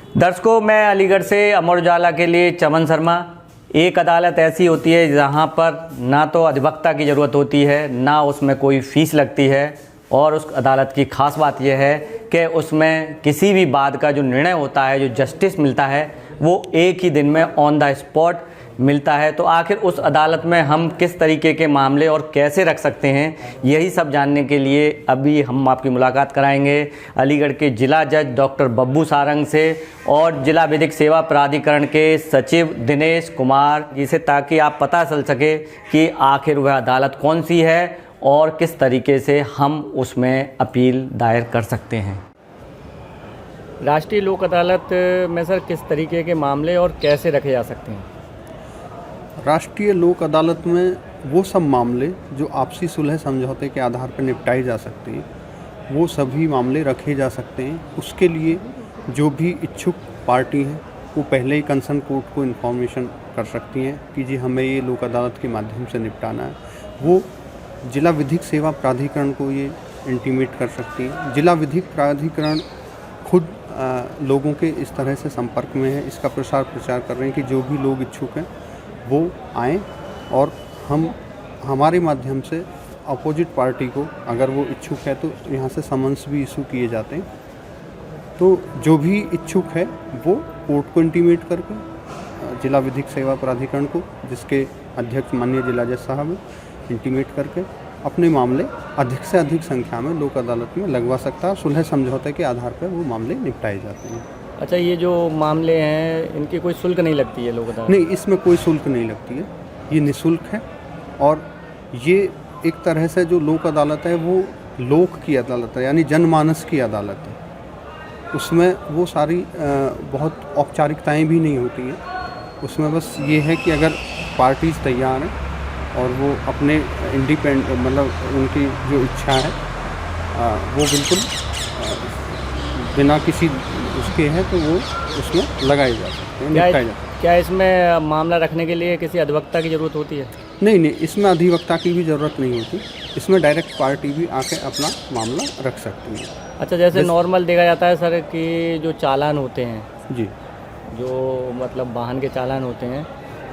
दर्शकों, मैं अलीगढ़ से अमर उजाला के लिए चमन शर्मा। एक अदालत ऐसी होती है जहां पर ना तो अधिवक्ता की ज़रूरत होती है, ना उसमें कोई फ़ीस लगती है। और उस अदालत की ख़ास बात यह है कि उसमें किसी भी बात का जो निर्णय होता है, जो जस्टिस मिलता है, वो एक ही दिन में ऑन द स्पॉट मिलता है। तो आखिर उस अदालत में हम किस तरीके के मामले और कैसे रख सकते हैं, यही सब जानने के लिए अभी हम आपकी मुलाकात कराएंगे अलीगढ़ के जिला जज डॉक्टर बब्बू सारंग से और जिला विधिक सेवा प्राधिकरण के सचिव दिनेश कुमार जी से, ताकि आप पता चल सके कि आखिर वह अदालत कौन सी है और किस तरीके से हम उसमें अपील दायर कर सकते हैं। राष्ट्रीय लोक अदालत में सर किस तरीके के मामले और कैसे रखे जा सकते हैं? राष्ट्रीय लोक अदालत में वो सब मामले जो आपसी सुलह समझौते के आधार पर निपटाए जा सकते हैं, वो सभी मामले रखे जा सकते हैं। उसके लिए जो भी इच्छुक पार्टी हैं वो पहले ही कंसर्न कोर्ट को इन्फॉर्मेशन कर सकती हैं कि जी हमें ये लोक अदालत के माध्यम से निपटाना है। वो जिला विधिक सेवा प्राधिकरण को ये इंटीमेट कर सकती हैं। जिला विधिक प्राधिकरण खुद लोगों के इस तरह से संपर्क में है, इसका प्रसार प्रचार कर रहे हैं कि जो भी लोग इच्छुक हैं वो आएँ और हम हमारे माध्यम से अपोजिट पार्टी को, अगर वो इच्छुक है तो यहाँ से समन्स भी इशू किए जाते हैं। तो जो भी इच्छुक है वो कोर्ट को इंटीमेट करके जिला विधिक सेवा प्राधिकरण को, जिसके अध्यक्ष माननीय जिला जज साहब हैं, इंटीमेट करके अपने मामले अधिक से अधिक संख्या में लोक अदालत में लगवा सकता है। सुलह समझौते के आधार पर वो मामले निपटाए जाते हैं। अच्छा, ये जो मामले हैं इनकी कोई शुल्क नहीं लगती है लोक अदालत? नहीं, इसमें कोई शुल्क नहीं लगती है, ये निःशुल्क है। और ये एक तरह से जो लोक अदालत है वो लोक की अदालत है, यानी जनमानस की अदालत है। उसमें वो सारी बहुत औपचारिकताएं भी नहीं होती हैं। उसमें बस ये है कि अगर पार्टीज़ तैयार हैं और वो अपने इंडिपेंडेंट, मतलब उनकी जो इच्छा है वो बिल्कुल बिना किसी उसके हैं तो वो उसमें लगाए जा सकते हैं, निपटाए जा सकते हैं। क्या इसमें मामला रखने के लिए किसी अधिवक्ता की ज़रूरत होती है? नहीं, इसमें अधिवक्ता की भी ज़रूरत नहीं होती। इसमें डायरेक्ट पार्टी भी आके अपना मामला रख सकती है। अच्छा, जैसे नॉर्मल देखा जाता है सर कि जो चालान होते हैं जी, जो मतलब वाहन के चालान होते हैं,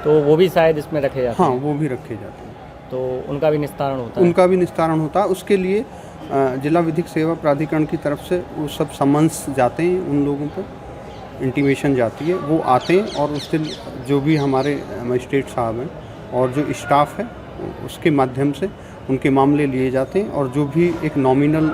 तो वो भी शायद इसमें रखे जाते हैं। हाँ, वो भी रखे जाते हैं। तो उनका भी निस्तारण होता है? उनका भी निस्तारण होता है। उसके लिए जिला विधिक सेवा प्राधिकरण की तरफ से वो सब समन्स जाते हैं, उन लोगों पर इंटीमेशन जाती है, वो आते हैं और उस दिन जो भी हमारे मजिस्ट्रेट साहब हैं और जो स्टाफ है उसके माध्यम से उनके मामले लिए जाते हैं। और जो भी एक नॉमिनल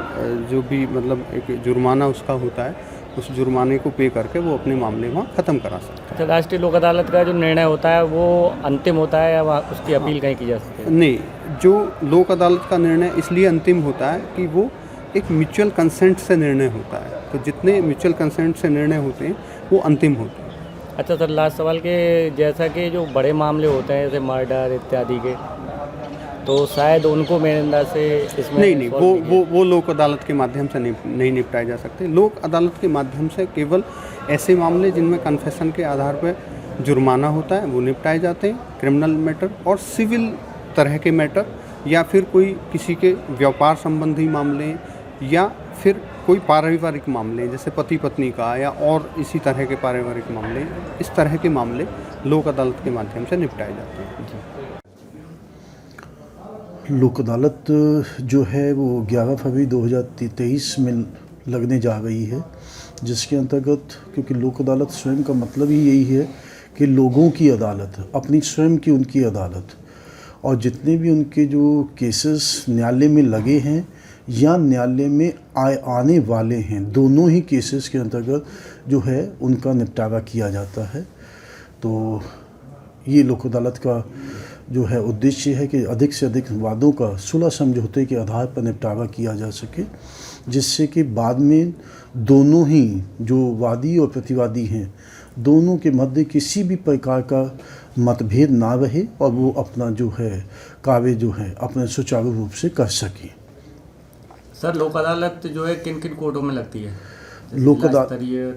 जो भी मतलब एक जुर्माना उसका होता है, उस जुर्माने को पे करके वो अपने मामले वहाँ ख़त्म करा सकते हैं। अच्छा, राष्ट्रीय लोक अदालत का जो निर्णय होता है वो अंतिम होता है या उसकी अपील कहीं की जा सकती है? नहीं, जो लोक अदालत का निर्णय इसलिए अंतिम होता है कि वो एक म्यूचुअल कंसेंट से निर्णय होता है। तो जितने म्यूचुअल कंसेंट से निर्णय होते हैं वो अंतिम होते हैं। अच्छा सर, लास्ट सवाल के जैसा कि जो बड़े मामले होते हैं जैसे मर्डर इत्यादि के, तो शायद उनको मेरे अंदाज से इसमें नहीं, वो लोक अदालत के माध्यम से नहीं निपटाए जा सकते। लोक अदालत के माध्यम से केवल ऐसे मामले जिनमें कन्फेशन के आधार पर जुर्माना होता है वो निपटाए जाते हैं, क्रिमिनल मैटर और सिविल तरह के मैटर, या फिर कोई किसी के व्यापार संबंधी मामले, या फिर कोई पारिवारिक मामले जैसे पति पत्नी का, या और इसी तरह के पारिवारिक मामले, इस तरह के मामले लोक अदालत के माध्यम से निपटाए जाते हैं। लोक अदालत जो है वो 11 फरवरी 2023 में लगने जा रही है, जिसके अंतर्गत, क्योंकि लोक अदालत स्वयं का मतलब ही यही है कि लोगों की अदालत, अपनी स्वयं की उनकी अदालत, और जितने भी उनके जो केसेस न्यायालय में लगे हैं या न्यायालय में आने वाले हैं, दोनों ही केसेस के अंतर्गत जो है उनका निपटारा किया जाता है। तो ये लोक अदालत का जो है उद्देश्य है कि अधिक से अधिक वादों का सुलह समझौते के आधार पर निपटारा किया जा सके, जिससे कि बाद में दोनों ही जो वादी और प्रतिवादी हैं, दोनों के मध्य किसी भी प्रकार का मतभेद ना रहे और वो अपना जो है कार्य जो है अपने सुचारू रूप से कर सकें। सर, लोक अदालत जो है किन किन कोर्टों में लगती है? लोक अदालत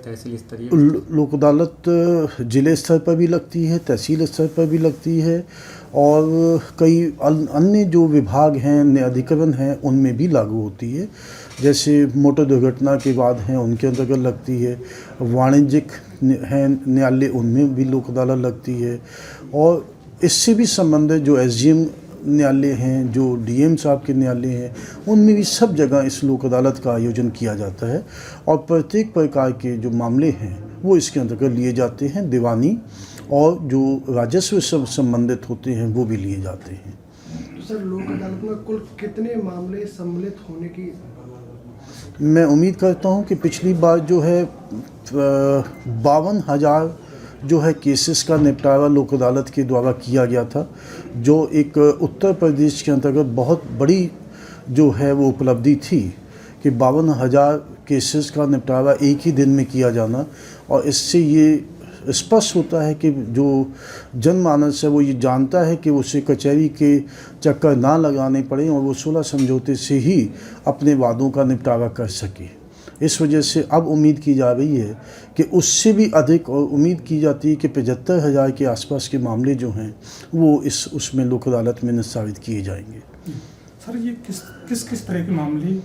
तहसील स्तरीय? लोक अदालत जिले स्तर पर भी लगती है, तहसील स्तर पर भी लगती है, और कई अन्य जो विभाग हैं, अधिकरण हैं, उनमें भी लागू होती है। जैसे मोटर दुर्घटना के बाद हैं उनके अंतर्गत लगती है, वाणिज्यिक हैं न्यायालय उनमें भी लोक अदालत लगती है, और इससे भी संबंधित जो एसडीएम न्यायालय हैं, जो डीएम साहब के न्यायालय हैं, उनमें भी सब जगह इस लोक अदालत का आयोजन किया जाता है और प्रत्येक प्रकार के जो मामले हैं वो इसके अंतर्गत लिए जाते हैं। दीवानी और जो राजस्व से संबंधित होते हैं वो भी लिए जाते हैं। तो सर लोक अदालत में कुल कितने मामले सम्मिलित होने की? मैं उम्मीद करता हूं कि पिछली बार जो है 52,000 जो है केसेस का निपटारा लोक अदालत के द्वारा किया गया था, जो एक उत्तर प्रदेश के अंतर्गत बहुत बड़ी जो है वो उपलब्धि थी कि 52,000 केसेस का निपटारा एक ही दिन में किया जाना। और इससे ये स्पष्ट होता है कि जो जनमानस है वो ये जानता है कि उसे कचहरी के चक्कर ना लगाने पड़े और वो 16 समझौते से ही अपने वादों का निपटारा कर सके। इस वजह से अब उम्मीद की जा रही है कि उससे भी अधिक, और उम्मीद की जाती है कि 75,000 के आसपास के मामले जो हैं वो उसमें लोक अदालत में निस्तारित किए जाएंगे। सर ये किस तरह के मामले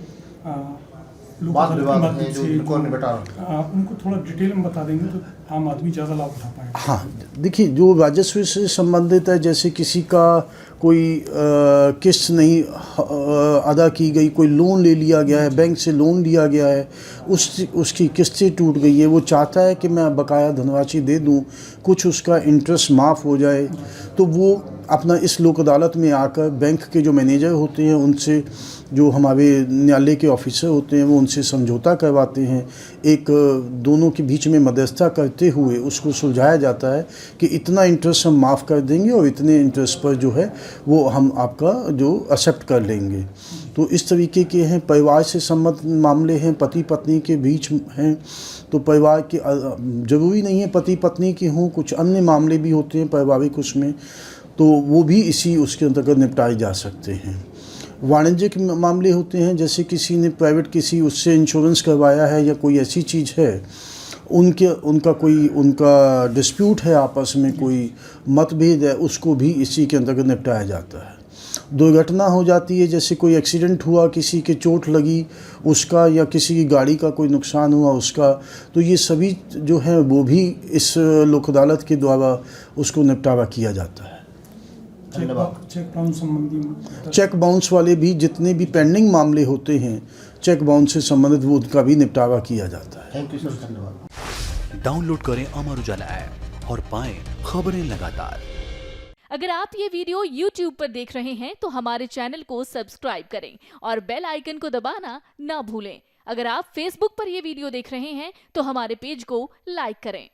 वाद विवाद हैं जो उनको निपटा उनको थोड़ा डिटेल में बता देंगे तो आम आदमी ज़्यादा लाभ उठा पाएगा। हाँ, देखिए जो राजस्व से संबंधित है, जैसे किसी का कोई किस्त नहीं अदा की गई, कोई लोन ले लिया गया है, बैंक से लोन लिया गया है, उसकी किस्तें टूट गई है, वो चाहता है कि मैं बकाया धनराशि दे दूं, कुछ उसका इंटरेस्ट माफ़ हो जाए, तो वो अपना इस लोक अदालत में आकर बैंक के जो मैनेजर होते हैं उनसे, जो हमारे न्यायालय के ऑफिसर होते हैं वो उनसे समझौता करवाते हैं। एक दोनों के बीच में मध्यस्थता करते हुए उसको सुलझाया जाता है कि इतना इंटरेस्ट हम माफ़ कर देंगे और इतने इंटरेस्ट पर जो है वो हम आपका जो एक्सेप्ट कर लेंगे। तो इस तरीके के हैं। परिवार से संबंधित मामले हैं, पति पत्नी के बीच हैं, तो परिवार के ज़रूरी नहीं है पति पत्नी के हों, कुछ अन्य मामले भी होते हैं पारिवारिक उसमें, तो वो भी उसके अंतर्गत निपटाए जा सकते हैं। वाणिज्यिक मामले होते हैं, जैसे किसी ने प्राइवेट किसी उससे इंश्योरेंस करवाया है या कोई ऐसी चीज़ है, उनका डिस्प्यूट है, आपस में कोई मतभेद है, उसको भी इसी के अंतर्गत निपटाया जाता है। दुर्घटना हो जाती है, जैसे कोई एक्सीडेंट हुआ, किसी के चोट लगी उसका, या किसी की गाड़ी का कोई नुकसान हुआ उसका, तो ये सभी जो है वो भी इस लोक अदालत के द्वारा उसको निपटारा किया जाता है। चेक बाउंस वाले भी जितने भी पेंडिंग मामले होते हैं चेक बाउंस से संबंधित, वो उनका भी निपटारा किया जाता है। थैंक यू सर, धन्यवाद। डाउनलोड करें अमर उजाला ऐप और पाएं खबरें लगातार। अगर आप ये वीडियो YouTube पर देख रहे हैं तो हमारे चैनल को सब्सक्राइब करें और बेल आइकन को दबाना ना भूलें। अगर आप Facebook पर ये वीडियो देख रहे हैं तो हमारे पेज को लाइक करें।